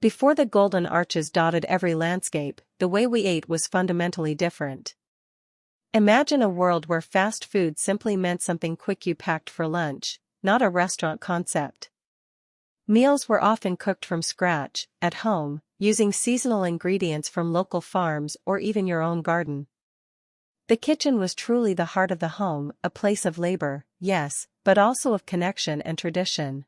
Before the golden arches dotted every landscape, the way we ate was fundamentally different. Imagine a world where fast food simply meant something quick you packed for lunch, not a restaurant concept. Meals were often cooked from scratch, at home, using seasonal ingredients from local farms or even your own garden. The kitchen was truly the heart of the home, a place of labor, yes, but also of connection and tradition.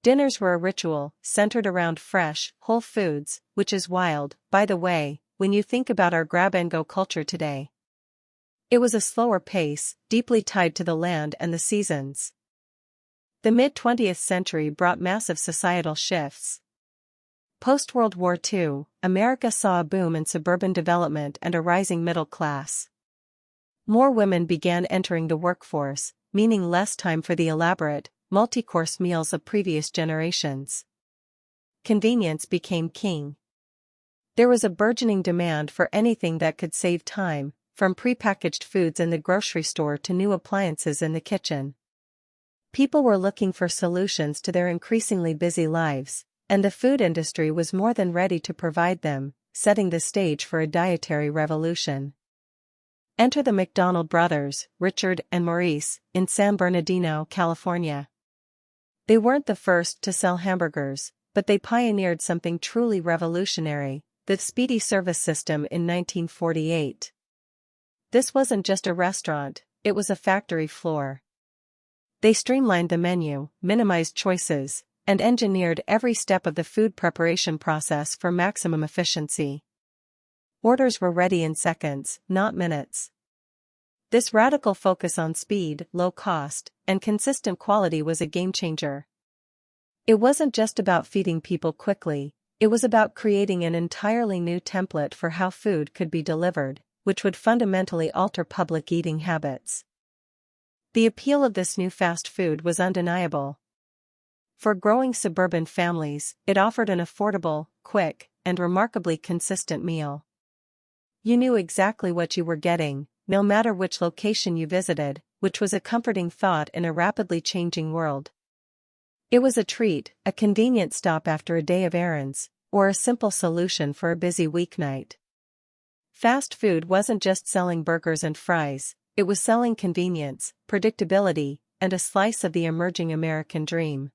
Dinners were a ritual, centered around fresh, whole foods, which is wild, by the way, when you think about our grab-and-go culture today. It was a slower pace, deeply tied to the land and the seasons. The mid-20th century brought massive societal shifts. Post-World War II, America saw a boom in suburban development and a rising middle class. More women began entering the workforce, meaning less time for the elaborate, multi-course meals of previous generations. Convenience became king. There was a burgeoning demand for anything that could save time, from prepackaged foods in the grocery store to new appliances in the kitchen. People were looking for solutions to their increasingly busy lives, and the food industry was more than ready to provide them, setting the stage for a dietary revolution. Enter the McDonald brothers, Richard and Maurice, in San Bernardino, California. They weren't the first to sell hamburgers, but they pioneered something truly revolutionary, the speedy service system in 1948. This wasn't just a restaurant, it was a factory floor. They streamlined the menu, minimized choices, and engineered every step of the food preparation process for maximum efficiency. Orders were ready in seconds, not minutes. This radical focus on speed, low cost, and consistent quality was a game-changer. It wasn't just about feeding people quickly, it was about creating an entirely new template for how food could be delivered, which would fundamentally alter public eating habits. The appeal of this new fast food was undeniable. For growing suburban families, it offered an affordable, quick, and remarkably consistent meal. You knew exactly what you were getting, no matter which location you visited, which was a comforting thought in a rapidly changing world. It was a treat, a convenient stop after a day of errands, or a simple solution for a busy weeknight. Fast food wasn't just selling burgers and fries, it was selling convenience, predictability, and a slice of the emerging American dream.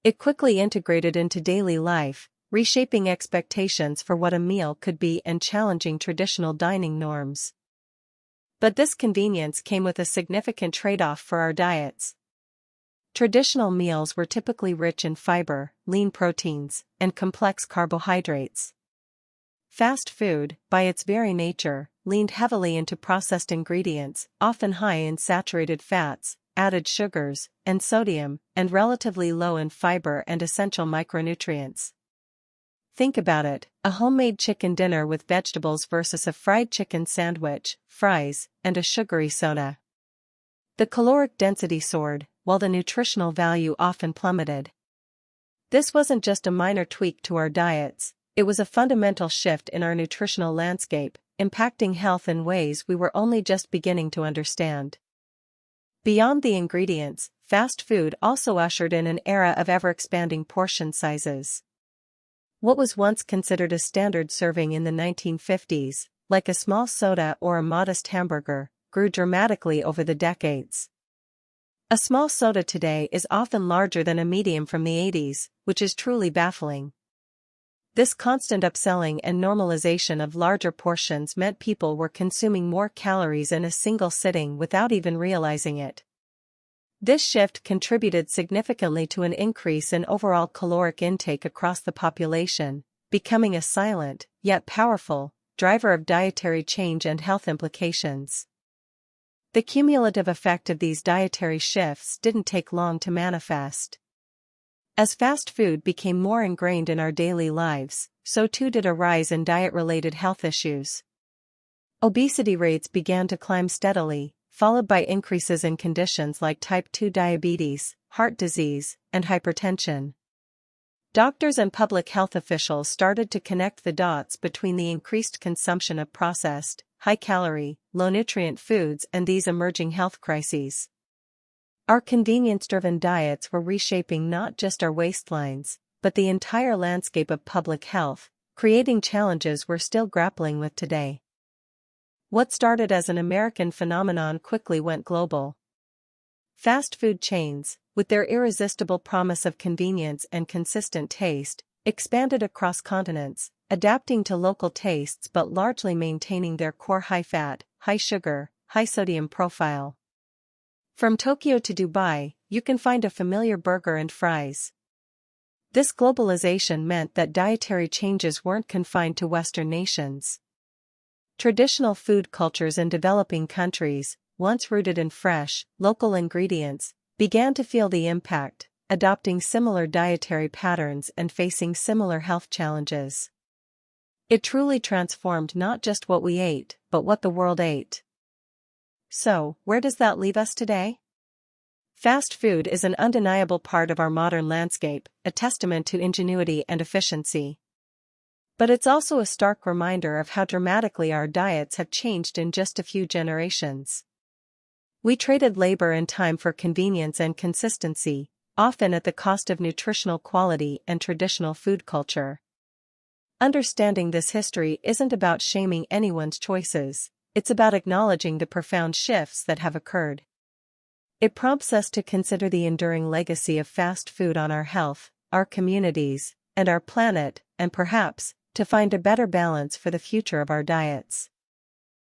It quickly integrated into daily life, reshaping expectations for what a meal could be and challenging traditional dining norms. But this convenience came with a significant trade-off for our diets. Traditional meals were typically rich in fiber, lean proteins, and complex carbohydrates. Fast food, by its very nature, leaned heavily into processed ingredients, often high in saturated fats, added sugars, and sodium, and relatively low in fiber and essential micronutrients. Think about it, a homemade chicken dinner with vegetables versus a fried chicken sandwich, fries, and a sugary soda. The caloric density soared, while the nutritional value often plummeted. This wasn't just a minor tweak to our diets, it was a fundamental shift in our nutritional landscape, impacting health in ways we were only just beginning to understand. Beyond the ingredients, fast food also ushered in an era of ever-expanding portion sizes. What was once considered a standard serving in the 1950s, like a small soda or a modest hamburger, grew dramatically over the decades. A small soda today is often larger than a medium from the 80s, which is truly baffling. This constant upselling and normalization of larger portions meant people were consuming more calories in a single sitting without even realizing it. This shift contributed significantly to an increase in overall caloric intake across the population, becoming a silent, yet powerful, driver of dietary change and health implications. The cumulative effect of these dietary shifts didn't take long to manifest. As fast food became more ingrained in our daily lives, so too did a rise in diet-related health issues. Obesity rates began to climb steadily, followed by increases in conditions like type 2 diabetes, heart disease, and hypertension. Doctors and public health officials started to connect the dots between the increased consumption of processed, high-calorie, low-nutrient foods and these emerging health crises. Our convenience-driven diets were reshaping not just our waistlines, but the entire landscape of public health, creating challenges we're still grappling with today. What started as an American phenomenon quickly went global. Fast food chains, with their irresistible promise of convenience and consistent taste, expanded across continents, adapting to local tastes but largely maintaining their core high-fat, high-sugar, high-sodium profile. From Tokyo to Dubai, you can find a familiar burger and fries. This globalization meant that dietary changes weren't confined to Western nations. Traditional food cultures in developing countries, once rooted in fresh, local ingredients, began to feel the impact, adopting similar dietary patterns and facing similar health challenges. It truly transformed not just what we ate, but what the world ate. So, where does that leave us today? Fast food is an undeniable part of our modern landscape, a testament to ingenuity and efficiency. But it's also a stark reminder of how dramatically our diets have changed in just a few generations. We traded labor and time for convenience and consistency, often at the cost of nutritional quality and traditional food culture. Understanding this history isn't about shaming anyone's choices, it's about acknowledging the profound shifts that have occurred. It prompts us to consider the enduring legacy of fast food on our health, our communities, and our planet, and perhaps, to find a better balance for the future of our diets.